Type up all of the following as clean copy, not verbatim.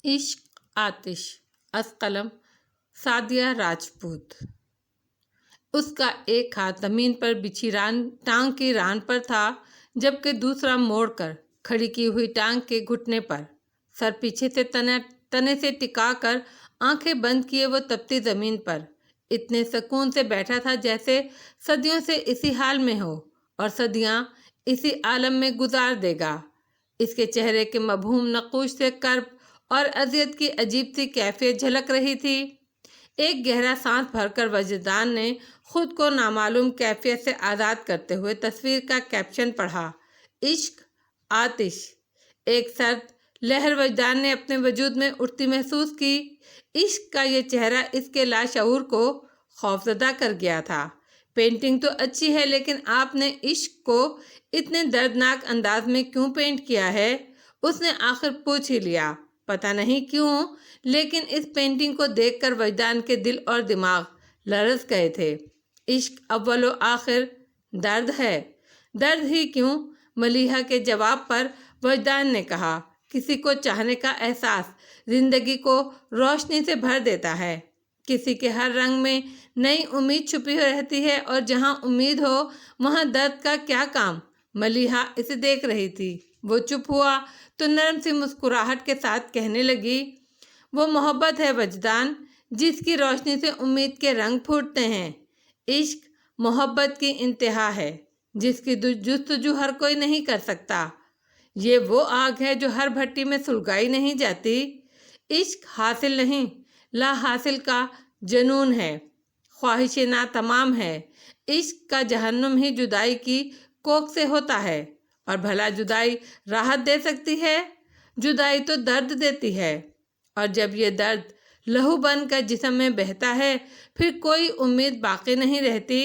عشق آتش از قلم سعدیہ راجپوت۔ اس کا ایک ہاتھ زمین پر بچھی ٹانگ کی ران پر تھا، جبکہ دوسرا موڑ کر کھڑی کی ہوئی ٹانگ کے گھٹنے پر، سر پیچھے سے تنے سے ٹکا کر آنکھیں بند کیے وہ تپتی زمین پر اتنے سکون سے بیٹھا تھا جیسے صدیوں سے اسی حال میں ہو اور صدیاں اسی عالم میں گزار دے گا۔ اس کے چہرے کے مبہوم نقوش سے کرب اور اذیت کی عجیب سی کیفیت جھلک رہی تھی۔ ایک گہرا سانس بھر کر وجدان نے خود کو نامعلوم کیفیت سے آزاد کرتے ہوئے تصویر کا کیپشن پڑھا، عشق آتش۔ ایک سرد لہر وجدان نے اپنے وجود میں اٹھتی محسوس کی۔ عشق کا یہ چہرہ اس کے لاشعور کو خوفزدہ کر گیا تھا۔ پینٹنگ تو اچھی ہے، لیکن آپ نے عشق کو اتنے دردناک انداز میں کیوں پینٹ کیا ہے؟ اس نے آخر پوچھ ہی لیا۔ پتہ نہیں کیوں، لیکن اس پینٹنگ کو دیکھ کر وجدان کے دل اور دماغ لرز گئے تھے۔ عشق اول و آخر درد ہے، درد ہی کیوں؟ ملیحہ کے جواب پر وجدان نے کہا، کسی کو چاہنے کا احساس زندگی کو روشنی سے بھر دیتا ہے۔ کسی کے ہر رنگ میں نئی امید چھپی رہتی ہے، اور جہاں امید ہو وہاں درد کا کیا کام؟ ملیحہ اسے دیکھ رہی تھی۔ وہ چپ ہوا تو نرم سی مسکراہٹ کے ساتھ کہنے لگی، وہ محبت ہے وجدان، جس کی روشنی سے امید کے رنگ پھوٹتے ہیں۔ عشق محبت کی انتہا ہے، جس کی جستجو ہر کوئی نہیں کر سکتا۔ یہ وہ آگ ہے جو ہر بھٹی میں سلگائی نہیں جاتی۔ عشق حاصل نہیں، لا حاصل کا جنون ہے، خواہش ناتمام ہے۔ عشق کا جہنم ہی جدائی کی کوکھ سے ہوتا ہے، اور بھلا جدائی راحت دے سکتی ہے؟ جدائی تو درد دیتی ہے، اور جب یہ درد لہو بن کر جسم میں بہتا ہے، پھر کوئی امید باقی نہیں رہتی۔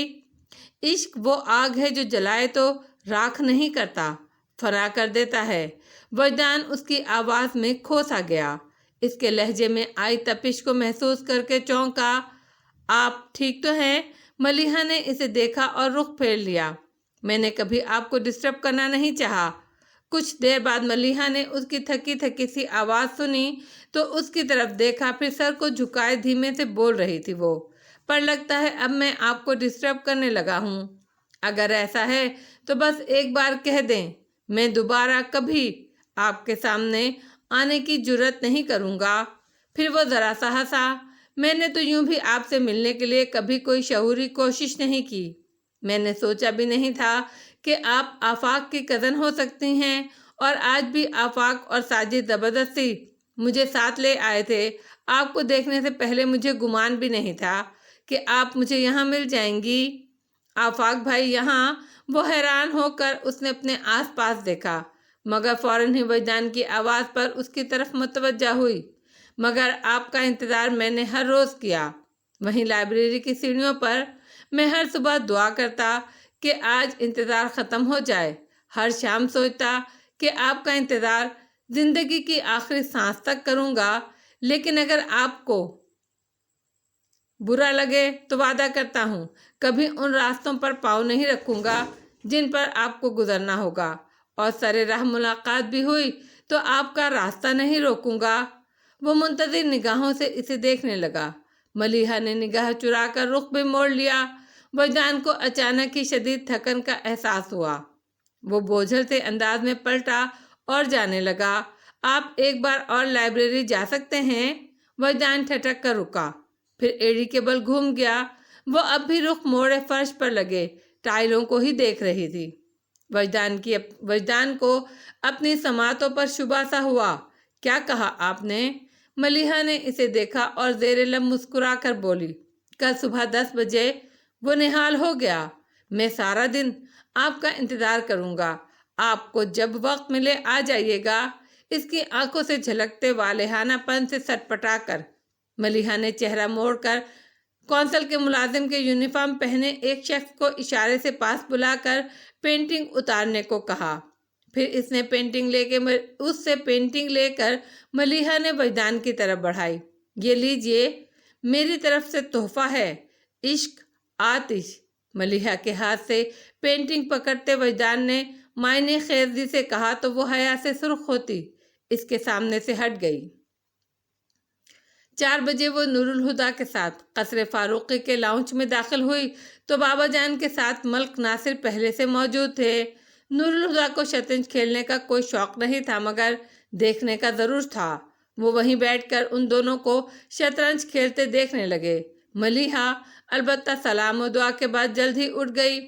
عشق وہ آگ ہے جو جلائے تو راکھ نہیں کرتا، فنا کر دیتا ہے۔ وجدان اس کی آواز میں کھو سا گیا۔ اس کے لہجے میں آئی تپش کو محسوس کر کے چونکا۔ آپ ٹھیک تو ہیں؟ ملیحہ نے اسے دیکھا اور رخ پھیر لیا۔ میں نے کبھی آپ کو ڈسٹرب کرنا نہیں چاہا۔ کچھ دیر بعد ملیحہ نے اس کی تھکی تھکی سی آواز سنی تو اس کی طرف دیکھا، پھر سر کو جھکائے دھیمے سے بول رہی تھی وہ، پر لگتا ہے اب میں آپ کو ڈسٹرب کرنے لگا ہوں۔ اگر ایسا ہے تو بس ایک بار کہہ دیں، میں دوبارہ کبھی آپ کے سامنے آنے کی جرات نہیں کروں گا۔ پھر وہ ذرا سا ہنسا۔ میں نے تو یوں بھی آپ سے ملنے کے لیے کبھی کوئی شعوری کوشش نہیں کی۔ میں نے سوچا بھی نہیں تھا کہ آپ آفاق کی کزن ہو سکتی ہیں، اور آج بھی آفاق اور ساجد زبردستی مجھے ساتھ لے آئے تھے۔ آپ کو دیکھنے سے پہلے مجھے گمان بھی نہیں تھا کہ آپ مجھے یہاں مل جائیں گی۔ آفاق بھائی یہاں؟ وہ حیران ہو کر اس نے اپنے آس پاس دیکھا، مگر فوراً ہی وجدان کی آواز پر اس کی طرف متوجہ ہوئی۔ مگر آپ کا انتظار میں نے ہر روز کیا، وہیں لائبریری کی سیڑھیوں پر۔ میں ہر صبح دعا کرتا کہ آج انتظار ختم ہو جائے، ہر شام سوچتا کہ آپ کا انتظار زندگی کی آخری سانس تک کروں گا، لیکن اگر آپ کو برا لگے تو وعدہ کرتا ہوں کبھی ان راستوں پر پاؤں نہیں رکھوں گا جن پر آپ کو گزرنا ہوگا، اور سر راہ ملاقات بھی ہوئی تو آپ کا راستہ نہیں روکوں گا۔ وہ منتظر نگاہوں سے اسے دیکھنے لگا۔ ملیحہ نے نگاہ چرا کر رخ بھی موڑ لیا۔ وجدان کو اچانک ہی شدید تھکن کا احساس ہوا۔ وہ بوجھل سے انداز میں پلٹا اور جانے لگا۔ آپ ایک بار اور لائبریری جا سکتے ہیں؟ وجدان ٹھٹک کر رکا، پھر ایڑی کے بل گھوم گیا۔ وہ اب بھی رخ موڑے فرش پر لگے ٹائلوں کو ہی دیکھ رہی تھی۔ وجدان کو اپنی سماعتوں پر شبہ سا ہوا۔ کیا کہا آپ نے؟ ملیحہ نے اسے دیکھا اور زیر لب مسکرا کر بولی، کل صبح 10 بجے وہ نہال ہو گیا۔ میں سارا دن آپ کا انتظار کروں گا، آپ کو جب وقت ملے آ جائیے گا۔ اس کی آنکھوں سے جھلکتے والہانہ پن سے سٹپٹا کر ملیحہ نے چہرہ موڑ کر کونسل کے ملازم کے یونیفارم پہنے ایک شخص کو اشارے سے پاس بلا کر پینٹنگ اتارنے کو کہا۔ پھر اس سے پینٹنگ لے کر ملیحہ نے وجدان کی طرف بڑھائی۔ یہ لیجئے، میری طرف سے تحفہ ہے، عشق آتش۔ ملیحہ کے ہاتھ سے پینٹنگ پکڑتے وجدان نے معنی خیزی سے کہا تو وہ حیا سے سرخ ہوتی اس کے سامنے سے ہٹ گئی۔ 4 بجے وہ نور الہدا کے ساتھ قصر فاروقی کے لاؤنج میں داخل ہوئی تو بابا جان کے ساتھ ملک ناصر پہلے سے موجود تھے۔ نور الہدا کو شطرنج کھیلنے کا کوئی شوق نہیں تھا مگر دیکھنے کا ضرور تھا۔ وہ وہیں بیٹھ کر ان دونوں کو شطرنج کھیلتے دیکھنے لگے۔ ملیحہ البتہ سلام و دعا کے بعد جلد ہی اٹھ گئی۔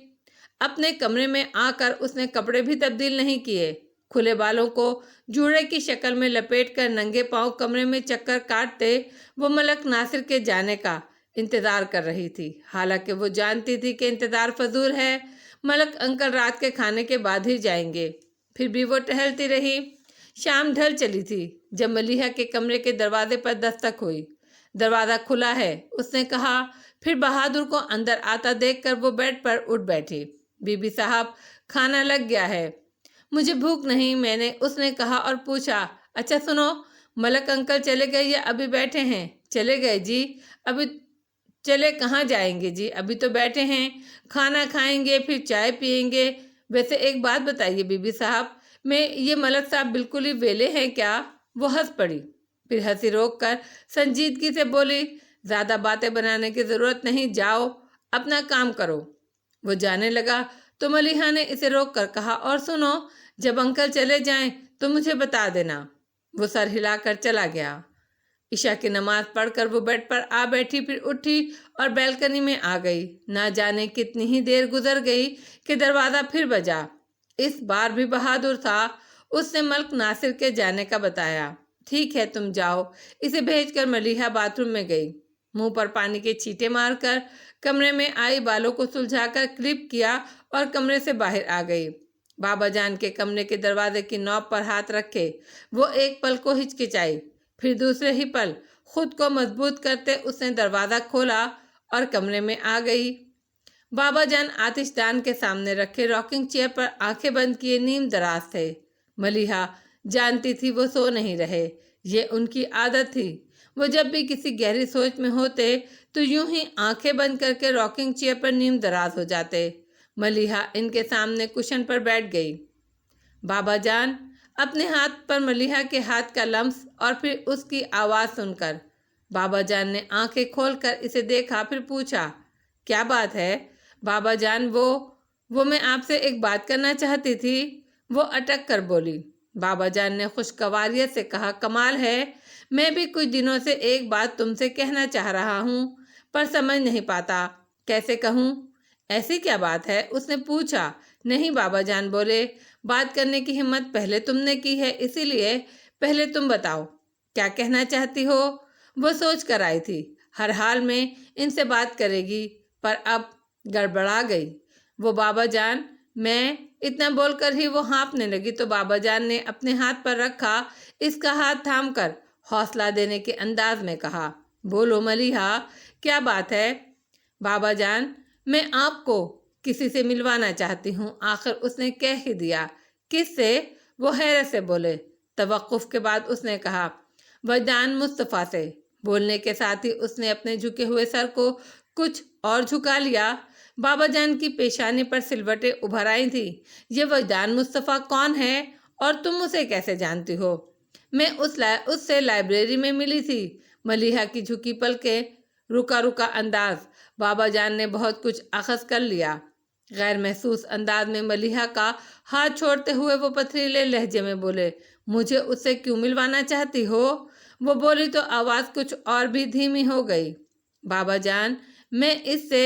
اپنے کمرے میں آ کر اس نے کپڑے بھی تبدیل نہیں کیے، کھلے بالوں کو جوڑے کی شکل میں لپیٹ کر ننگے پاؤں کمرے میں چکر کاٹتے وہ ملک ناصر کے جانے کا انتظار کر رہی تھی، حالانکہ وہ جانتی تھی کہ انتظار فضول ہے، ملک انکل رات کے کھانے کے بعد ہی جائیں گے۔ پھر بھی وہ ٹہلتی رہی۔ شام ڈھل چلی تھی جب ملیحہ کے کمرے کے دروازے پر دستک ہوئی۔ دروازہ کھلا ہے، اس نے کہا، پھر بہادر کو اندر آتا دیکھ کر وہ بیڈ پر اٹھ بیٹھی۔ بی بی صاحب، کھانا لگ گیا ہے۔ مجھے بھوک نہیں، اس نے کہا اور پوچھا، اچھا سنو، ملک انکل چلے گئے یا ابھی بیٹھے ہیں؟ چلے گئے جی۔ ابھی چلے کہاں جائیں گے جی، ابھی تو بیٹھے ہیں، کھانا کھائیں گے پھر چائے پیئیں گے۔ ویسے ایک بات بتائیے بی بی صاحب، یہ ملک صاحب بالکل ہی ویلے ہیں کیا؟ وہ ہنس پڑی، پھر ہنسی روک کر سنجیدگی سے بولی، زیادہ باتیں بنانے کی ضرورت نہیں، جاؤ اپنا کام کرو۔ وہ جانے لگا تو ملیحہ نے اسے روک کر کہا، اور سنو، جب انکل چلے جائیں تو مجھے بتا دینا۔ وہ سر ہلا کر چلا گیا۔ عشاء کی نماز پڑھ کر وہ بیڈ پر آ بیٹھی، پھر اٹھی اور بیلکنی میں آ گئی۔ نہ جانے کتنی ہی دیر گزر گئی کہ دروازہ پھر بجا۔ اس بار بھی بہادر تھا، اس نے ملک ناصر کے جانے کا بتایا۔ ٹھیک ہے تم جاؤ، اسے بھیج کر ملیحہ باتھ روم میں گئی۔ منہ پر پانی کے چھینٹے مار کر کمرے میں آئی، بالوں کو سلجھا کر کلپ کیا اور کمرے سے باہر آ گئی۔ بابا جان کے کمرے کے دروازے کی نوب پر ہاتھ رکھے وہ ایک پل کو ہچکچائی، پھر دوسرے ہی پل خود کو مضبوط کرتے اس نے دروازہ کھولا اور کمرے میں آ گئی۔ بابا جان آتش دان کے سامنے رکھے راکنگ چیئر پر آنکھیں بند کیے نیم دراز تھے۔ ملیحہ جانتی تھی وہ سو نہیں رہے، یہ ان کی عادت تھی۔ وہ جب بھی کسی گہری سوچ میں ہوتے تو یوں ہی آنکھیں بند کر کے راکنگ چیئر پر نیم دراز ہو جاتے۔ ملیحہ ان کے سامنے کشن پر بیٹھ گئی۔ بابا جان اپنے ہاتھ پر ملیحہ کے ہاتھ کا لمس اور پھر اس کی آواز سن کر بابا جان نے آنکھیں کھول کر اسے دیکھا، پھر پوچھا، کیا بات ہے بابا جان؟ وہ میں آپ سے ایک بات کرنا چاہتی تھی۔ وہ اٹک کر بولی۔ بابا جان نے خوشگواریت سے کہا، کمال ہے، میں بھی کچھ دنوں سے ایک بات تم سے کہنا چاہ رہا ہوں پر سمجھ نہیں پاتا کیسے کہوں۔ ایسی کیا بات ہے؟ اس نے پوچھا۔ نہیں، بابا جان بولے، بات کرنے کی ہمت پہلے تم نے کی ہے، اسی لیے پہلے تم بتاؤ کیا کہنا چاہتی ہو۔ وہ سوچ کر آئی تھی، ہر حال میں ان سے بات کرے گی، پر اب گڑبڑا گئی۔ وہ بابا جان، میں اتنا بول کر ہی وہ ہانپنے لگی تو بابا جان نے اپنے ہاتھ پر رکھا اس کا ہاتھ تھام کر حوصلہ دینے کے انداز میں کہا، بولو ملیحہ، کیا بات ہے؟ بابا جان، میں آپ کو کسی سے ملوانا چاہتی ہوں۔ آخر اس نے کہہ ہی دیا۔ کس سے؟ وہ حیرت سے بولے۔ توقف کے بعد اس نے کہا، وجدان مصطفیٰ سے۔ بولنے کے ساتھ ہی اس نے اپنے جھکے ہوئے سر کو کچھ اور جھکا لیا۔ بابا جان کی پیشانی پر سلوٹیں ابھر آئی تھی۔ یہ وجدان مصطفیٰ کون ہے اور تم اسے کیسے جانتی ہو؟ میں اس سے لائبریری میں ملی تھی۔ ملیحہ کی جھکی پلکیں، رکا رکا انداز، بابا جان نے بہت کچھ اخذ کر لیا۔ غیر محسوس انداز میں ملیحہ کا ہاتھ چھوڑتے ہوئے وہ پتھریلے لہجے میں بولے، مجھے اس سے کیوں ملوانا چاہتی ہو؟ وہ بولی تو آواز کچھ اور بھی دھیمی ہو گئی، بابا جان، میں اس سے،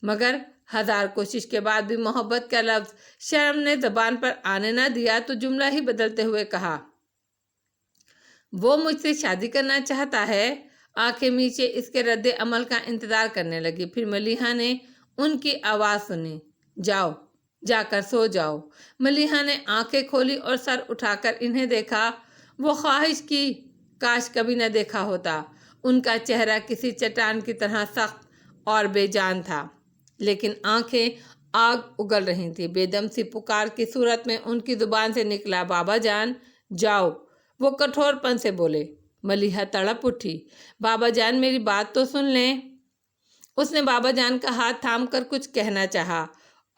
مگر ہزار کوشش کے بعد بھی محبت کا لفظ شرم نے زبان پر آنے نہ دیا تو جملہ ہی بدلتے ہوئے کہا، وہ مجھ سے شادی کرنا چاہتا ہے۔ آنکھیں میچے اس کے رد عمل کا انتظار کرنے لگی۔ پھر ملیحہ نے ان کی آواز سنی، جاؤ، جا کر سو جاؤ۔ ملیحہ نے آنکھیں کھولی اور سر اٹھا کر انہیں دیکھا۔ وہ خواہش کی کاش کبھی نہ دیکھا ہوتا۔ ان کا چہرہ کسی چٹان کی طرح سخت اور بے جان تھا، لیکن آنکھیں آگ اگل رہی تھیں۔ بے دم سی پکار کی صورت میں ان کی زبان سے نکلا، بابا جان، جاؤ۔ وہ کٹھور پن سے بولے۔ ملیحہ تڑپ اٹھی، بابا جان میری بات تو سن لیں۔ اس نے بابا جان کا ہاتھ تھام کر کچھ کہنا چاہا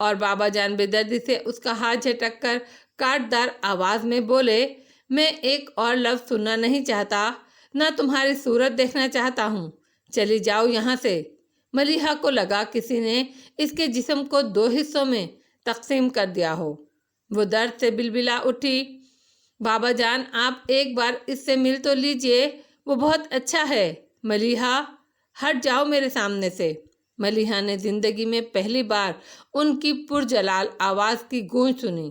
اور بابا جان بے دردی سے اس کا ہاتھ جھٹک کر کاٹ دار آواز میں بولے، میں ایک اور لفظ سننا نہیں چاہتا۔ نہ تمہاری صورت دیکھنا چاہتا ہوں، چلی جاؤ یہاں سے۔ ملیحہ کو لگا کسی نے اس کے جسم کو 2 حصوں میں تقسیم کر دیا ہو۔ وہ درد سے بلبلا اٹھی۔ بابا جان، آپ ایک بار اس سے مل تو لیجئے، وہ بہت اچھا ہے۔ ملیحہ، ہٹ جاؤ میرے سامنے سے۔ ملیحہ نے زندگی میں پہلی بار ان کی پرجلال آواز کی گونج سنی۔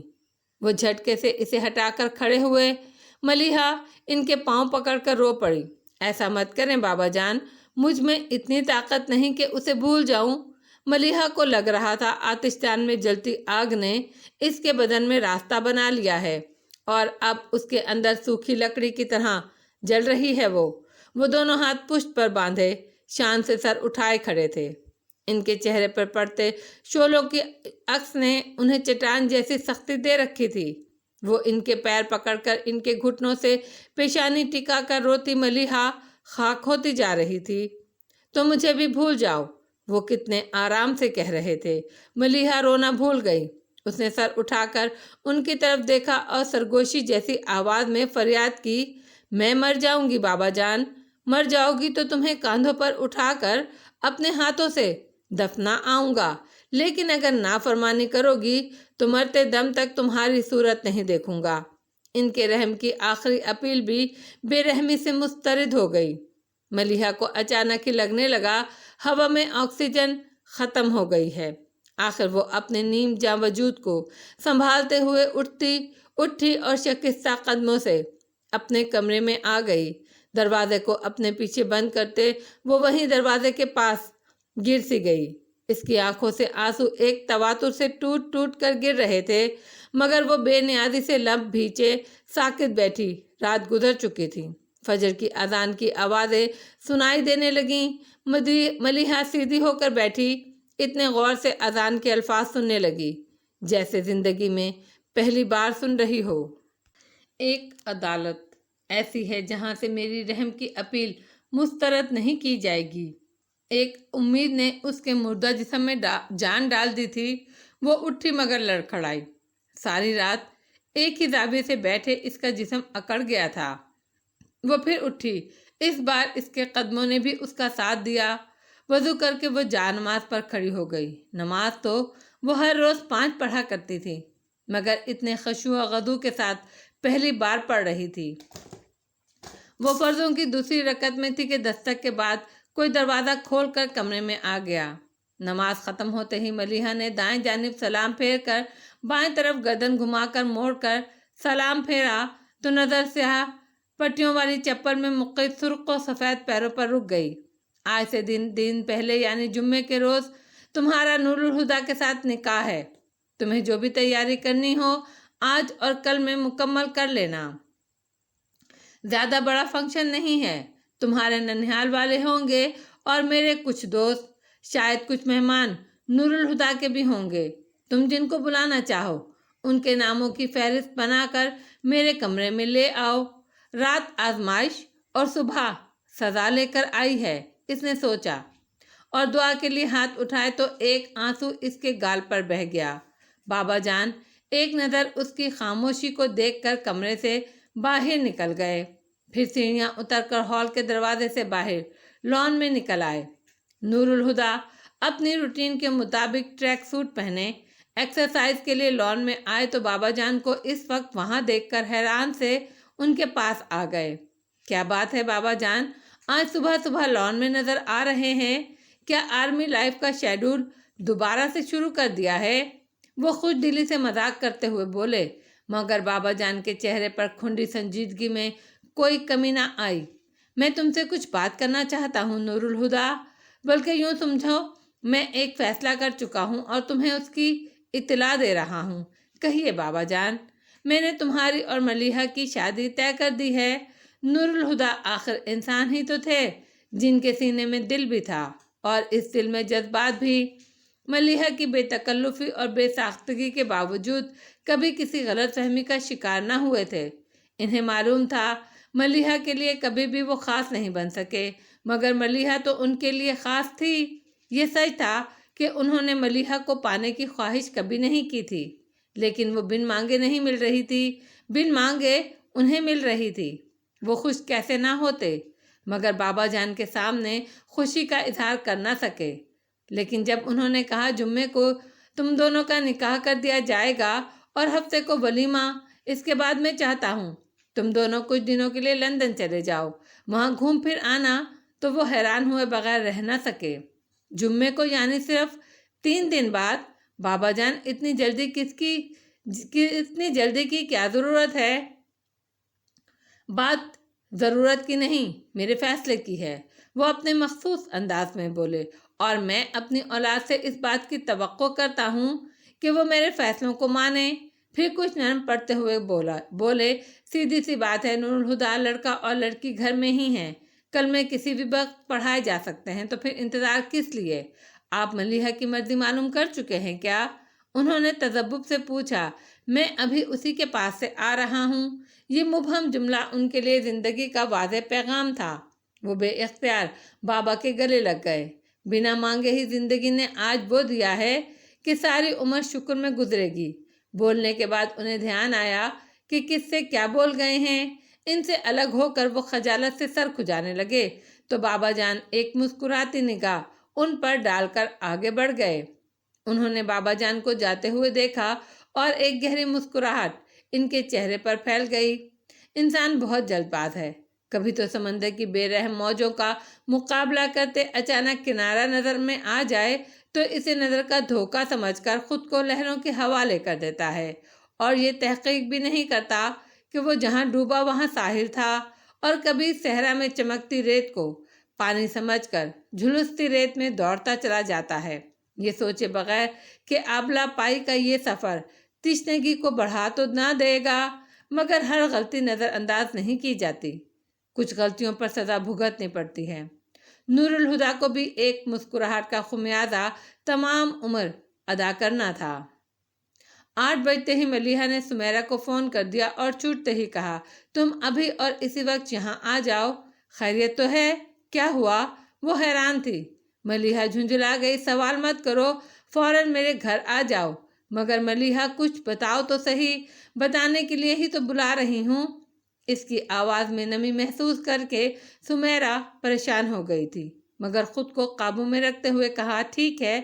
وہ جھٹکے سے اسے ہٹا کر کھڑے ہوئے۔ ملیحہ ان کے پاؤں پکڑ کر رو پڑی۔ ایسا مت کریں بابا جان، مجھ میں اتنی طاقت نہیں کہ اسے بھول جاؤں۔ ملیحہ کو لگ رہا تھا آتشدان میں جلتی آگ نے اس کے بدن میں راستہ بنا لیا ہے اور اب اس کے اندر سوکھی لکڑی کی طرح جل رہی ہے۔ وہ دونوں ہاتھ پشت پر باندھے شان سے سر اٹھائے کھڑے تھے۔ ان کے چہرے پر پڑتے شعلوں کی عکس نے انہیں چٹان جیسی سختی دے رکھی تھی۔ وہ ان کے پیر پکڑ کر ان کے گھٹنوں سے پیشانی ٹکا کر روتی ملیحہ خاک ہوتی جا رہی تھی۔ تو مجھے بھی بھول جاؤ، وہ کتنے آرام سے کہہ رہے تھے۔ ملیحہ رونا بھول گئی۔ اس نے سر اٹھا کر ان کی طرف دیکھا اور سرگوشی جیسی آواز میں فریاد کی، میں مر جاؤں گی بابا جان، مر جاؤ گی تو تمہیں کاندھوں پر اٹھا کر اپنے ہاتھوں سے دفنا آؤں گا، لیکن اگر نافرمانی کرو گی تو مرتے دم تک تمہاری صورت نہیں دیکھوں گا۔ ان کے رحم کی آخری اپیل بھی بے رحمی سے مسترد ہو گئی۔ ملیحہ کو اچانک ہی لگنے لگا ہوا میں آکسیجن ختم ہو گئی ہے۔ آخر وہ اپنے نیم جاں وجود کو سنبھالتے ہوئے اٹھی اور شکستہ قدموں سے اپنے کمرے میں آ گئی۔ دروازے کو اپنے پیچھے بند کرتے وہ وہیں دروازے کے پاس گر سی گئی۔ اس کی آنکھوں سے آنسو ایک تواتر سے ٹوٹ ٹوٹ کر گر رہے تھے، مگر وہ بے نیازی سے لب بھیچے ساکت بیٹھی۔ رات گزر چکی تھی۔ فجر کی اذان کی آوازیں سنائی دینے لگیں۔ ملیحہ سیدھی ہو کر بیٹھی، اتنے غور سے اذان کے الفاظ سننے لگی جیسے زندگی میں پہلی بار سن رہی ہو۔ ایک عدالت ایسی ہے جہاں سے میری رحم کی اپیل مسترد نہیں کی جائے گی۔ ایک امید نے اس کے مردہ جسم میں جان ڈال دی تھی۔ وہ اٹھی مگر لڑکھڑائی۔ ساری رات ایک ہی زاویے سے بیٹھے اس کا جسم اکڑ گیا تھا۔ وہ پھر اٹھی۔ اس بار اس کے قدموں نے بھی اس کا ساتھ دیا۔ وضو کر کے وہ جا نماز پر کھڑی ہو گئی۔ نماز تو وہ ہر روز 5 پڑھا کرتی تھی، مگر اتنے خشوع و خضوع کے ساتھ پہلی بار پڑھ رہی تھی۔ وہ فرضوں کی دوسری رکعت میں تھی کہ دستک کے بعد کوئی دروازہ کھول کر کمرے میں آ گیا۔ نماز ختم ہوتے ہی ملیحہ نے دائیں جانب سلام پھیر کر بائیں طرف گردن گھما کر موڑ کر سلام پھیرا تو نظر سیاہ پٹیوں والی چپل میں مقید سرخ و سفید پیروں پر رک گئی۔ آج سے دن پہلے یعنی جمعے کے روز تمہارا نور الہدیٰ کے ساتھ نکاح ہے۔ تمہیں جو بھی تیاری کرنی ہو آج اور کل میں مکمل کر لینا۔ زیادہ بڑا فنکشن نہیں ہے۔ تمہارے ننھیال والے ہوں گے اور میرے کچھ دوست، شاید کچھ مہمان نور الہدیٰ کے بھی ہوں گے۔ تم جن کو بلانا چاہو ان کے ناموں کی فہرست بنا کر میرے کمرے میں لے آؤ۔ رات آزمائش اور صبح سزا لے کر آئی ہے، اس نے سوچا، اور دعا کے لیے ہاتھ اٹھائے تو ایک آنسو اس کے گال پر بہہ گیا۔ بابا جان ایک نظر اس کی خاموشی کو دیکھ کر کمرے سے باہر نکل گئے، پھر سیڑھیاں اتر کر ہال کے دروازے سے باہر لان میں نکل آئے۔ نور الہدیٰ اپنی روٹین کے مطابق ٹریک سوٹ پہنے ایکسرسائز کے لیے لان میں آئے تو بابا جان کو اس وقت وہاں دیکھ کر حیران سے ان کے پاس آ گئے۔ کیا بات ہے بابا جان، آج صبح صبح لان میں نظر آ رہے ہیں؟ کیا آرمی لائف کا شیڈول دوبارہ سے شروع کر دیا ہے؟ وہ خوش دلی سے مذاق کرتے ہوئے بولے، مگر بابا جان کے چہرے پر کھنڈی سنجیدگی میں کوئی کمی نہ آئی۔ میں تم سے کچھ بات کرنا چاہتا ہوں نور الہدیٰ، بلکہ یوں سمجھو میں ایک فیصلہ کر چکا ہوں اور تمہیں اس کی اطلاع دے رہا ہوں۔ کہیے بابا جان۔ میں نے تمہاری اور ملیحہ کی شادی طے کر دی ہے۔ نور الہدیٰ آخر انسان ہی تو تھے جن کے سینے میں دل بھی تھا اور اس دل میں جذبات بھی۔ ملیحہ کی بے تکلفی اور بے ساختگی کے باوجود کبھی کسی غلط فہمی کا شکار نہ ہوئے تھے۔ انہیں معلوم تھا ملیحہ کے لیے کبھی بھی وہ خاص نہیں بن سکے، مگر ملیحہ تو ان کے لیے خاص تھی۔ یہ سچ تھا کہ انہوں نے ملیحہ کو پانے کی خواہش کبھی نہیں کی تھی، لیکن وہ بن مانگے نہیں مل رہی تھی، بن مانگے انہیں مل رہی تھی۔ وہ خوش کیسے نہ ہوتے، مگر بابا جان کے سامنے خوشی کا اظہار کر نہ سکے۔ لیکن جب انہوں نے کہا جمعے کو تم دونوں کا نکاح کر دیا جائے گا اور ہفتے کو ولیمہ، اس کے بعد میں چاہتا ہوں تم دونوں کچھ دنوں کے لیے لندن چلے جاؤ، وہاں گھوم پھر آنا، تو وہ حیران ہوئے بغیر رہ نہ سکے۔ جمعے کو یعنی صرف 3 دن بعد؟ بابا جان اتنی جلدی کی کیا ضرورت ہے؟ بات ضرورت کی نہیں، میرے فیصلے کی ہے، وہ اپنے مخصوص انداز میں بولے، اور میں اپنی اولاد سے اس بات کی توقع کرتا ہوں کہ وہ میرے فیصلوں کو مانے۔ پھر کچھ نرم پڑتے ہوئے بولے سیدھی سی بات ہے نور الہدیٰ، لڑکا اور لڑکی گھر میں ہی ہیں، کلمے کسی بھی وقت پڑھائے جا سکتے ہیں، تو پھر انتظار کس لیے؟ آپ ملیحہ کی مرضی معلوم کر چکے ہیں کیا؟ انہوں نے تذبذب سے پوچھا۔ میں ابھی اسی کے پاس سے آ رہا ہوں۔ یہ مبہم جملہ ان کے لیے زندگی کا واضح پیغام تھا۔ وہ بے اختیار بابا کے گلے لگ گئے۔ بنا مانگے ہی زندگی نے آج وہ دیا ہے کہ ساری عمر شکر میں گزرے گی۔ بولنے کے بعد انہیں دھیان آیا کہ کس سے کیا بول گئے ہیں۔ ان سے الگ ہو کر وہ خجالت سے سر کھجانے لگے تو بابا جان ایک مسکراتی نگاہ ان پر ڈال کر آگے بڑھ گئے۔ انہوں نے بابا جان کو جاتے ہوئے دیکھا اور ایک گہری مسکراہٹ ان کے چہرے پر پھیل گئی۔ انسان بہت جلد باز ہے، کبھی تو سمندر کی بے رحم موجوں کا مقابلہ کرتے اچانک کنارہ نظر میں آ جائے تو اسے نظر کا دھوکہ سمجھ کر خود کو لہروں کے حوالے کر دیتا ہے، اور یہ تحقیق بھی نہیں کرتا کہ وہ جہاں ڈوبا وہاں ساحل تھا، اور کبھی صحرا میں چمکتی ریت کو پانی سمجھ کر جھلستی ریت میں دوڑتا چلا جاتا ہے، یہ سوچے بغیر کہ آبلا پائی کا یہ سفر تشنگی کو بڑھا تو نہ دے گا، مگر ہر غلطی نظر انداز نہیں کی جاتی، کچھ غلطیوں پر سزا بھگتنی پڑتی ہے۔ نور الہدیٰ کو بھی ایک مسکراہٹ کا خمیازہ تمام عمر ادا کرنا تھا۔ 8 بجتے ہی ملیحہ نے سمیرہ کو فون کر دیا اور چھوٹتے ہی کہا تم ابھی اور اسی وقت یہاں آ جاؤ۔ خیریت تو ہے؟ کیا ہوا؟ وہ حیران تھی۔ ملیحہ جھنجھلا گئی۔ سوال مت کرو، فوراً میرے گھر آ جاؤ۔ مگر ملیحہ کچھ بتاؤ تو صحیح، بتانے کے لیے ہی تو بلا رہی ہوں۔ اس کی آواز میں نمی محسوس کر کے سمیرہ پریشان ہو گئی تھی، مگر خود کو قابو میں رکھتے ہوئے کہا ٹھیک ہے،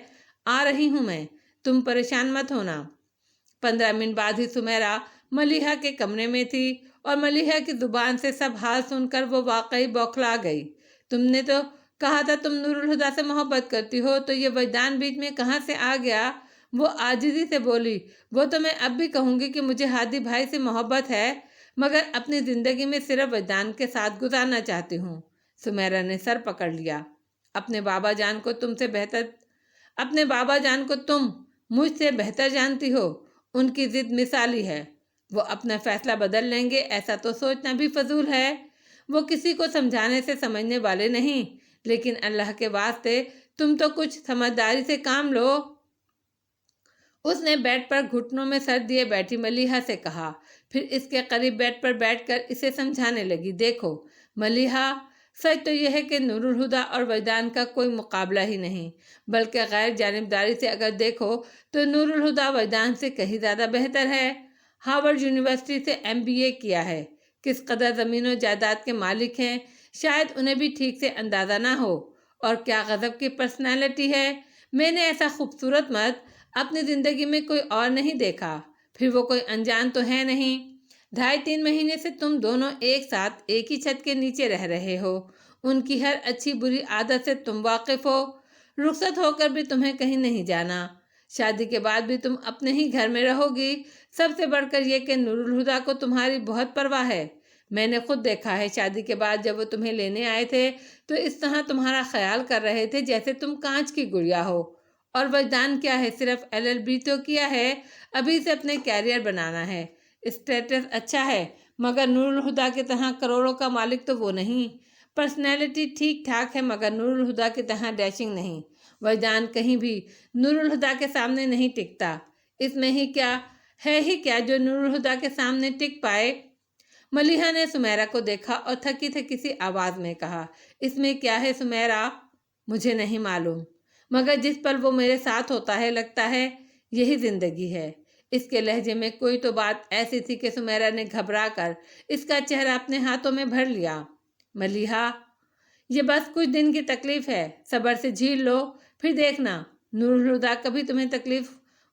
آ رہی ہوں میں، تم پریشان مت ہونا۔ 15 منٹ بعد ہی سمیرہ ملیحہ کے کمرے میں تھی، اور ملیحہ کی زبان سے سب حال سن کر وہ واقعی بوکھلا گئی۔ تم نے تو کہا تھا تم نور الہدیٰ سے محبت کرتی ہو، تو یہ وجدان بیچ میں کہاں سے آ گیا؟ وہ عاجزی سے بولی۔ وہ تو میں اب بھی کہوں گی کہ مجھے ہادی بھائی سے محبت ہے، مگر اپنی زندگی میں صرف وجدان کے ساتھ گزارنا چاہتی ہوں۔ سمیرہ نے سر پکڑ لیا۔ اپنے بابا جان کو تم مجھ سے بہتر جانتی ہو، ان کی ضد مثالی ہے، وہ اپنا فیصلہ بدل لیں گے ایسا تو سوچنا بھی فضول ہے۔ وہ کسی کو سمجھانے سے سمجھنے والے نہیں، لیکن اللہ کے واسطے تم تو کچھ سمجھداری سے کام لو۔ اس نے بیڈ پر گھٹنوں میں سر دیے بیٹھی ملیحہ سے کہا، پھر اس کے قریب بیڈ پر بیٹھ کر اسے سمجھانے لگی، دیکھو ملیحہ، سچ تو یہ ہے کہ نور الہدیٰ اور وجدان کا کوئی مقابلہ ہی نہیں، بلکہ غیر جانبداری سے اگر دیکھو تو نور الہدیٰ وجدان سے کہیں زیادہ بہتر ہے۔ ہارورڈ یونیورسٹی سے MBA کیا ہے، کس قدر زمین و جائیداد کے مالک ہیں شاید انہیں بھی ٹھیک سے اندازہ نہ ہو، اور کیا غضب کی پرسنالٹی ہے۔ میں نے ایسا خوبصورت مرد اپنی زندگی میں کوئی اور نہیں دیکھا، پھر وہ کوئی انجان تو ہے نہیں۔ 2.5-3 مہینے سے تم دونوں ایک ساتھ ایک ہی چھت کے نیچے رہ رہے ہو، ان کی ہر اچھی بری عادت سے تم واقف ہو، رخصت ہو کر بھی تمہیں کہیں نہیں جانا، شادی کے بعد بھی تم اپنے ہی گھر میں رہو گی۔ سب سے بڑھ کر یہ کہ نور الہدیٰ کو تمہاری بہت پرواہ ہے، میں نے خود دیکھا ہے، شادی کے بعد جب وہ تمہیں لینے آئے تھے تو اس طرح تمہارا خیال کر رہے تھے جیسے تم کانچ کی گڑیا ہو۔ اور وجدان کیا ہے، صرف LLB تو کیا ہے، ابھی سے اپنے کیریئر بنانا ہے، اسٹیٹس اچھا ہے، مگر نور الہدیٰ کی طرح کروڑوں کا مالک تو وہ نہیں۔ پرسنالٹی ٹھیک ٹھاک ہے، مگر نور الہدیٰ کی طرح ڈیشنگ نہیں۔ وجدان کہیں بھی نور الہدیٰ کے سامنے نہیں ٹکتا۔ اس میں ہی کیا ہے ہی کیا جو نور الہدیٰ کے سامنے ٹک پائے؟ ملیحہ نے سمیرہ کو دیکھا اور تھکی تھکی سی آواز میں کہا، اس میں کیا ہے سمیرہ؟ مجھے نہیں معلوم، مگر جس پل وہ میرے ساتھ ہوتا ہے لگتا ہے یہی زندگی ہے۔ اس کے لہجے میں کوئی تو بات ایسی تھی کہ سمیرہ نے گھبرا کر اس کا چہرہ اپنے ہاتھوں میں بھر لیا۔ ملیحہ، یہ بس کچھ دن کی تکلیف ہے، صبر سے جھیل لو، پھر دیکھنا نور الہدیٰ کبھی تمہیں تکلیف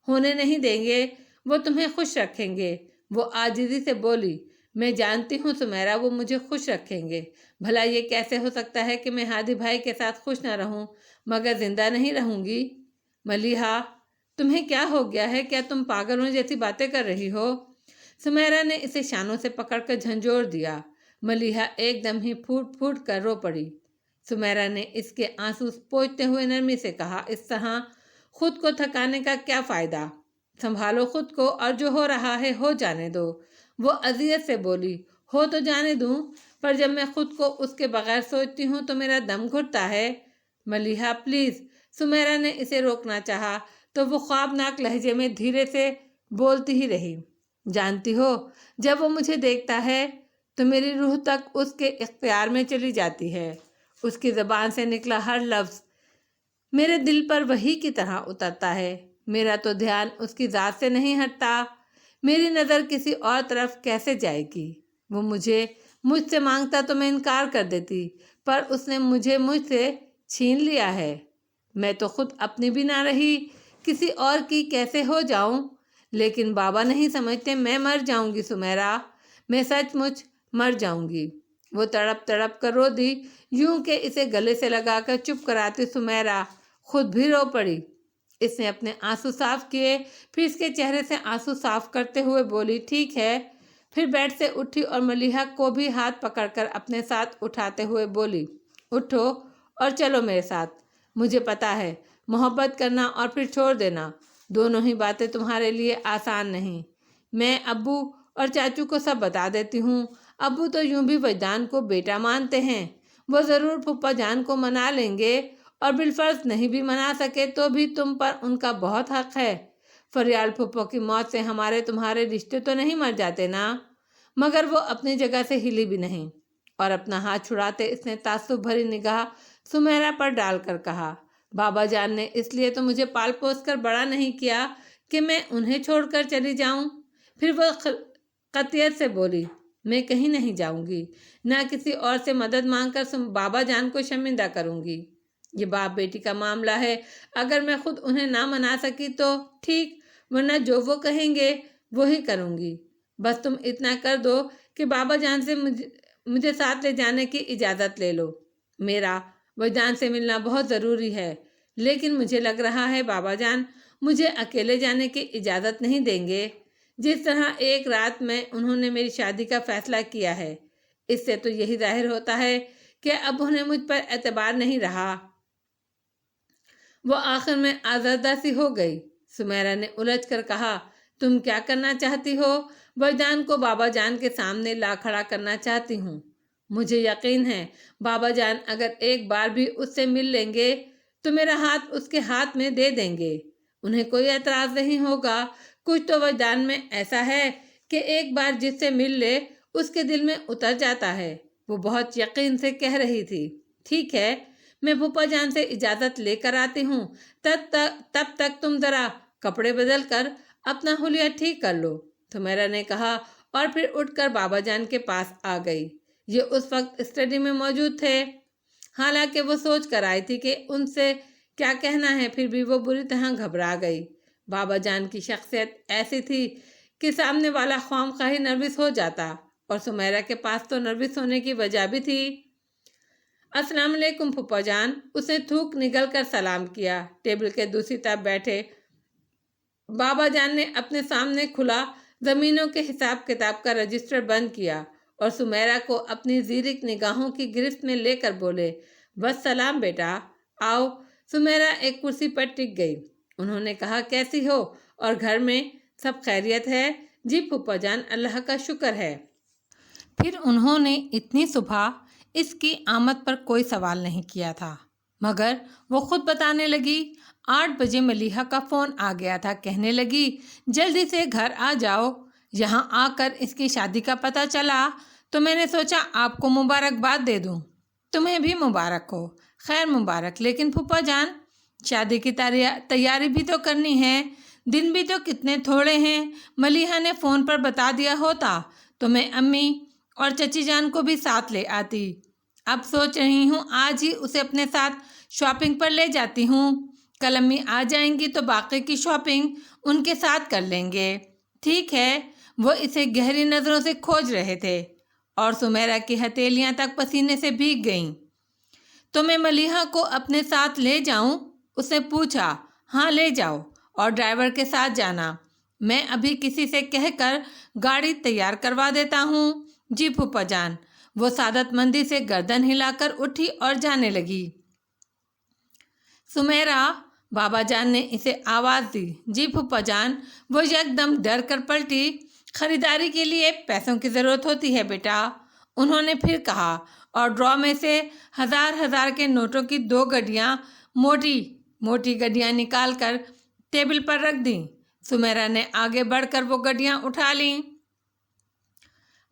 ہونے نہیں دیں گے، وہ تمہیں خوش رکھیں گے۔ وہ عاجزی سے بولی، میں جانتی ہوں سمیرہ، وہ مجھے خوش رکھیں گے۔ بھلا یہ کیسے ہو سکتا ہے کہ میں ہادی بھائی کے ساتھ خوش نہ رہوں مگر زندہ نہیں رہوں گی؟ ملیحہ، تمہیں کیا ہو گیا ہے؟ کیا تم پاگلوں جیسی باتیں کر رہی ہو؟ سمیرہ نے اسے شانوں سے پکڑ کر جھنجھوڑ دیا۔ ملیحہ ایک دم ہی پھوٹ پھوٹ کر رو پڑی۔ سمیرہ نے اس کے آنسو پوچھتے ہوئے نرمی سے کہا، اس طرح خود کو تھکانے کا کیا فائدہ؟ سنبھالو خود کو اور جو ہو رہا ہے ہو جانے دو۔ وہ اذیت سے بولی، ہو تو جانے دوں، پر جب میں خود کو اس کے بغیر سوچتی ہوں تو میرا دم گھٹتا ہے۔ ملیحہ پلیز۔ سمیرہ نے اسے روکنا چاہا تو وہ خوابناک لہجے میں دھیرے سے بولتی ہی رہی، جانتی ہو جب وہ مجھے دیکھتا ہے تو میری روح تک اس کے اختیار میں چلی جاتی ہے۔ اس کی زبان سے نکلا ہر لفظ میرے دل پر وحی کی طرح اترتا ہے۔ میرا تو دھیان اس کی ذات سے نہیں ہٹتا، میری نظر کسی اور طرف کیسے جائے گی؟ وہ مجھ سے مانگتا تو میں انکار کر دیتی، پر اس نے مجھ سے چھین لیا ہے۔ میں تو خود اپنی بھی نہ رہی، کسی اور کی کیسے ہو جاؤں؟ لیکن بابا نہیں سمجھتے میں مر جاؤں گی سمیرہ، میں سچ مچ مر جاؤں گی۔ وہ تڑپ تڑپ کر رو دی، یوں کہ اسے گلے سے لگا کر چپ کراتی سمیرہ خود بھی رو پڑی۔ اس نے اپنے آنسو صاف کیے، پھر اس کے چہرے سے آنسو صاف کرتے ہوئے بولی، ٹھیک ہے۔ پھر بیڈ سے اٹھی اور ملیحہ کو بھی ہاتھ پکڑ کر اپنے ساتھ اٹھاتے ہوئے بولی، اٹھو اور چلو میرے ساتھ۔ مجھے پتا ہے محبت کرنا اور پھر چھوڑ دینا دونوں ہی باتیں تمہارے لیے آسان نہیں۔ میں ابو اور چاچو کو سب بتا دیتی ہوں۔ ابو تو یوں بھی وجدان کو بیٹا مانتے ہیں، وہ ضرور پھپھا جان کو منا لیں گے، اور بالفرض نہیں بھی منا سکے تو بھی تم پر ان کا بہت حق ہے۔ فریال پھپھو کی موت سے ہمارے تمہارے رشتے تو نہیں مر جاتے نا؟ مگر وہ اپنی جگہ سے ہلی بھی نہیں، اور اپنا ہاتھ چھڑاتے اس نے تعصب بھری نگاہ سمیرہ پر ڈال کر کہا، بابا جان نے اس لیے تو مجھے پال پوس کر بڑا نہیں کیا کہ میں انہیں چھوڑ کر چلی جاؤں۔ پھر وہ قطعیت سے بولی، میں کہیں نہیں جاؤں گی، نہ کسی اور سے مدد مانگ کر بابا جان کو شرمندہ کروں گی۔ یہ باپ بیٹی کا معاملہ ہے، اگر میں خود انہیں نہ منا سکی تو ٹھیک، ورنہ جو وہ کہیں گے وہی کروں گی۔ بس تم اتنا کر دو کہ بابا جان سے مجھے ساتھ لے جانے کی اجازت لے لو۔ میرا وجدان سے ملنا بہت ضروری ہے، لیکن مجھے لگ رہا ہے بابا جان مجھے اکیلے جانے کی اجازت نہیں دیں گے، جس طرح ایک رات میں انہوں نے میری شادی کا فیصلہ کیا ہے۔ اس سے تو یہی ظاہر ہوتا ہے کہ اب انہیں مجھ پر اعتبار نہیں رہا۔ وہ آخر میں آزردہ سی ہو گئی۔ سمیرہ نے الجھ کر کہا، تم کیا کرنا چاہتی ہو؟ وجدان کو بابا جان کے سامنے لا کھڑا کرنا چاہتی ہوں۔ مجھے یقین ہے بابا جان اگر ایک بار بھی اس سے مل لیں گے تو میرا ہاتھ اس کے ہاتھ میں دے دیں گے، انہیں کوئی اعتراض نہیں ہوگا۔ کچھ تو وجدان میں ایسا ہے کہ ایک بار جس سے مل لے اس کے دل میں اتر جاتا ہے۔ وہ بہت یقین سے کہہ رہی تھی، ٹھیک ہے، میں پھپھا جان سے اجازت لے کر آتی ہوں، تب تک تم ذرا کپڑے بدل کر اپنا حلیہ ٹھیک کر لو، سمیرہ نے کہا، اور پھر اٹھ کر بابا جان کے پاس آ گئی۔ یہ اس وقت اسٹڈی میں موجود تھے، حالانکہ وہ سوچ کر آئی تھی کہ ان سے کیا کہنا ہے، پھر بھی وہ بری طرح گھبرا گئی۔ بابا جان کی شخصیت ایسی تھی کہ سامنے والا خواہ نروس ہو جاتا، اور سمیرہ کے پاس تو نروس ہونے کی وجہ بھی تھی۔ السلام علیکم پھپھا جان، اس نے تھوک نگل کر سلام کیا۔ ٹیبل کے دوسری طرف بیٹھے بابا جان نے اپنے سامنے کھلا زمینوں کے حساب کتاب کا رجسٹر بند کیا اور سمیرہ کو اپنی زیرک نگاہوں کی گرفت میں لے کر بولے، بس سلام بیٹا، آؤ۔ سمیرہ ایک کرسی پر ٹک گئی۔ انہوں نے کہا، کیسی ہو اور گھر میں سب خیریت ہے؟ جی پھپھا جان، اللہ کا شکر ہے۔ پھر انہوں نے اتنی صبح اس کی آمد پر کوئی سوال نہیں کیا تھا، مگر وہ خود بتانے لگی، 8 بجے ملیحہ کا فون آ گیا تھا، کہنے لگی جلدی سے گھر آ جاؤ۔ یہاں آ کر اس کی شادی کا پتہ چلا تو میں نے سوچا آپ کو مبارکباد دے دوں۔ تمہیں بھی مبارک ہو۔ خیر مبارک، لیکن پھپھا جان شادی کی تیاری بھی تو کرنی ہے، دن بھی تو کتنے تھوڑے ہیں، ملیحہ نے فون پر بتا دیا ہوتا تو میں امی اور چچی جان کو بھی ساتھ لے آتی۔ اب سوچ رہی ہوں آج ہی اسے اپنے ساتھ شاپنگ پر لے جاتی ہوں، کل امی آ جائیں گی تو باقی کی شاپنگ ان کے ساتھ کر لیں گے۔ ٹھیک ہے۔ وہ اسے گہری نظروں سے کھوج رہے تھے اور سمیرہ کی ہتھیلیاں تک پسینے سے بھیگ گئیں۔ تو میں ملیحہ کو اپنے ساتھ لے جاؤں؟ اس نے پوچھا۔ ہاں لے جاؤ، اور ڈرائیور کے ساتھ جانا، میں ابھی کسی سے کہہ کر گاڑی تیار کروا دیتا ہوں۔ جی پھوپھا جان۔ وہ سعادت مندی سے گردن ہلا کر اٹھی اور جانے لگی۔ سمیرہ، بابا جان نے اسے آواز دی۔ جی پھوپھا جان۔ وہ یکدم ڈر کر پلٹی۔ خریداری کے لیے پیسوں کی ضرورت ہوتی ہے بیٹا، انہوں نے پھر کہا، اور ڈرا میں سے ہزار کے نوٹوں کی 2 گڈیاں، موٹی گڈیاں نکال کر ٹیبل پر رکھ دیں۔ سمیرہ نے آگے بڑھ کر وہ گڈیاں اٹھا لیں۔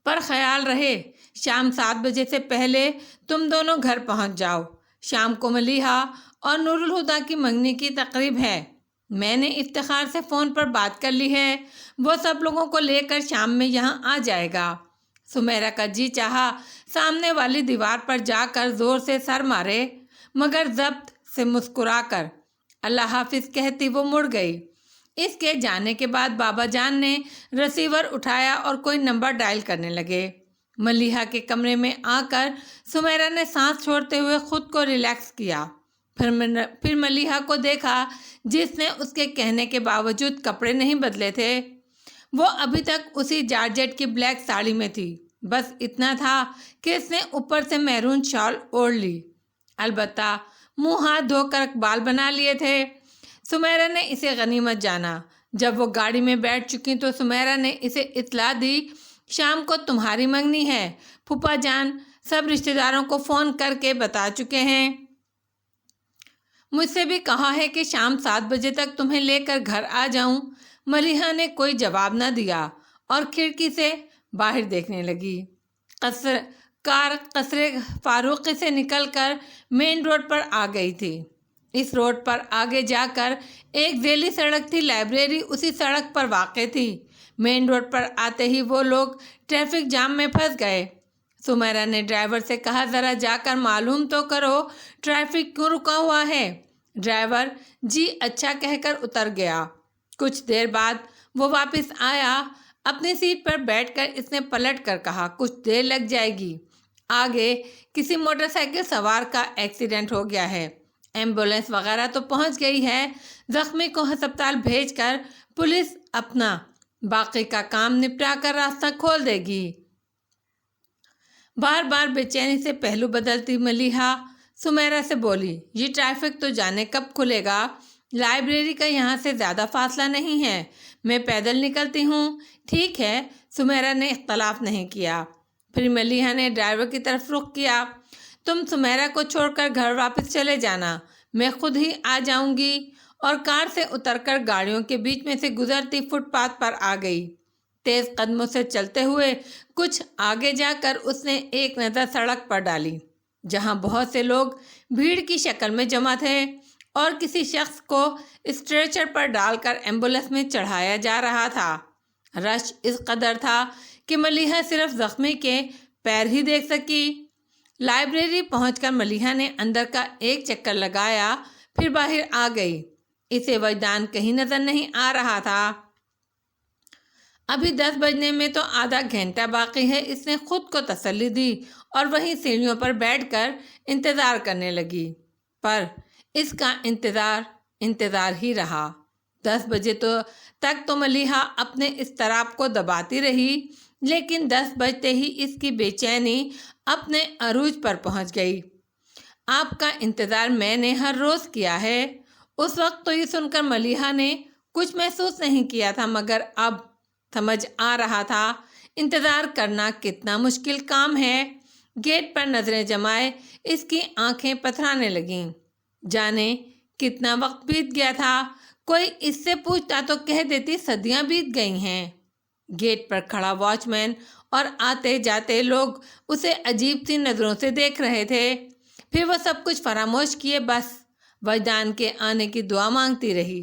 پر خیال رہے شام 7 بجے سے پہلے تم دونوں گھر پہنچ جاؤ۔ شام کو ملیحہ اور نور الہدیٰ کی منگنی کی تقریب ہے، میں نے افتخار سے فون پر بات کر لی ہے، وہ سب لوگوں کو لے کر شام میں یہاں آ جائے گا۔ سمیرہ کا جی چاہا سامنے والی دیوار پر جا کر زور سے سر مارے، مگر ضبط سے مسکرا کر اللہ حافظ کہتی وہ مڑ گئی۔ اس کے جانے کے بعد بابا جان نے رسیور اٹھایا اور کوئی نمبر ڈائل کرنے لگے۔ ملیحہ کے کمرے میں آ کر سمیرہ نے سانس چھوڑتے ہوئے خود کو ریلیکس کیا۔ پھر ملیحہ کو دیکھا جس نے اس کے کہنے کے باوجود کپڑے نہیں بدلے تھے۔ وہ ابھی تک اسی جارجٹ کی بلیک ساڑی میں تھی، بس اتنا تھا کہ اس نے اوپر سے میرون شال اوڑھ لی، البتہ منہ ہاتھ دھو کر اقبال بنا لیے تھے۔ سمیرہ نے اسے غنیمت جانا۔ جب وہ گاڑی میں بیٹھ چکی تو سمیرہ نے اسے اطلاع دی، شام کو تمہاری منگنی ہے، پھوپھا جان سب رشتہ داروں کو فون کر کے بتا چکے ہیں، مجھ سے بھی کہا ہے کہ شام 7 بجے تک تمہیں لے کر گھر آ جاؤں۔ ملیحہ نے کوئی جواب نہ دیا اور کھڑکی سے باہر دیکھنے لگی۔ کار قصر فاروقی سے نکل کر مین روڈ پر آ گئی تھی۔ اس روڈ پر آگے جا کر ایک ذیلی سڑک تھی، لائبریری اسی سڑک پر واقع تھی۔ مین روڈ پر آتے ہی وہ لوگ ٹریفک جام میں پھنس گئے۔ سمیرہ نے ڈرائیور سے کہا، ذرا جا کر معلوم تو کرو ٹریفک کیوں رکا ہوا ہے۔ ڈرائیور جی اچھا کہہ کر اتر گیا۔ کچھ دیر بعد وہ واپس آیا۔ اپنی سیٹ پر بیٹھ کر اس نے پلٹ کر کہا، کچھ دیر لگ جائے گی، آگے کسی موٹر سائیکل سوار کا ایکسیڈنٹ ہو گیا ہے، ایمبولینس وغیرہ تو پہنچ گئی ہے، زخمی کو ہسپتال بھیج کر پولیس اپنا باقی کا کام نپٹا کر راستہ کھول دے گی۔ بار بار بے چینی سے پہلو بدلتی ملیحہ سمیرہ سے بولی، یہ ٹریفک تو جانے کب کھلے گا، لائبریری کا یہاں سے زیادہ فاصلہ نہیں ہے، میں پیدل نکلتی ہوں۔ ٹھیک ہے، سمیرہ نے اختلاف نہیں کیا۔ پھر ملیحہ نے ڈرائیور کی طرف رخ کیا، تم سمیرہ کو چھوڑ کر گھر واپس چلے جانا، میں خود ہی آ جاؤں گی، اور کار سے اتر کر گاڑیوں کے بیچ میں سے گزرتی فٹ پاتھ پر آ گئی۔ تیز قدموں سے چلتے ہوئے کچھ آگے جا کر اس نے ایک نظر سڑک پر ڈالی، جہاں بہت سے لوگ بھیڑ کی شکل میں جمع تھے اور کسی شخص کو اسٹریچر پر ڈال کر ایمبولینس میں چڑھایا جا رہا تھا۔ رش اس قدر تھا کہ ملیحہ صرف زخمی کے پیر ہی دیکھ سکی۔ لائبریری پہنچ کر ملیحہ نے اندر کا ایک چکر لگایا، پھر باہر آ گئی۔ اسے وجدان کہیں نظر نہیں آ رہا تھا۔ ابھی 10 بجنے میں تو آدھا گھنٹہ باقی ہے، اس نے خود کو تسلی دی اور وہیں سیڑھیوں پر بیٹھ کر انتظار کرنے لگی۔ پر اس کا انتظار ہی رہا۔ 10 بجے تک تو ملیحہ اپنے اضطراب کو دباتی رہی، لیکن 10 بجتے ہی اس کی بے چینی اپنے عروج پر پہنچ گئی۔ آپ کا انتظار میں نے ہر روز کیا ہے۔ اس وقت تو یہ سن کر ملیحہ نے کچھ محسوس نہیں کیا تھا، مگر اب سمجھ آ رہا تھا انتظار کرنا کتنا مشکل کام ہے۔ گیٹ پر نظریں جمائے اس کی آنکھیں پتھرانے لگیں، جانے کتنا وقت بیت گیا تھا، کوئی اس سے پوچھتا تو کہہ دیتی صدیاں بیت گئی ہیں۔ گیٹ پر کھڑا واچ مین اور آتے جاتے لوگ اسے عجیب سی نظروں سے دیکھ رہے تھے۔ پھر وہ سب کچھ فراموش کیے بس وجدان کے آنے کی دعا مانگتی رہی۔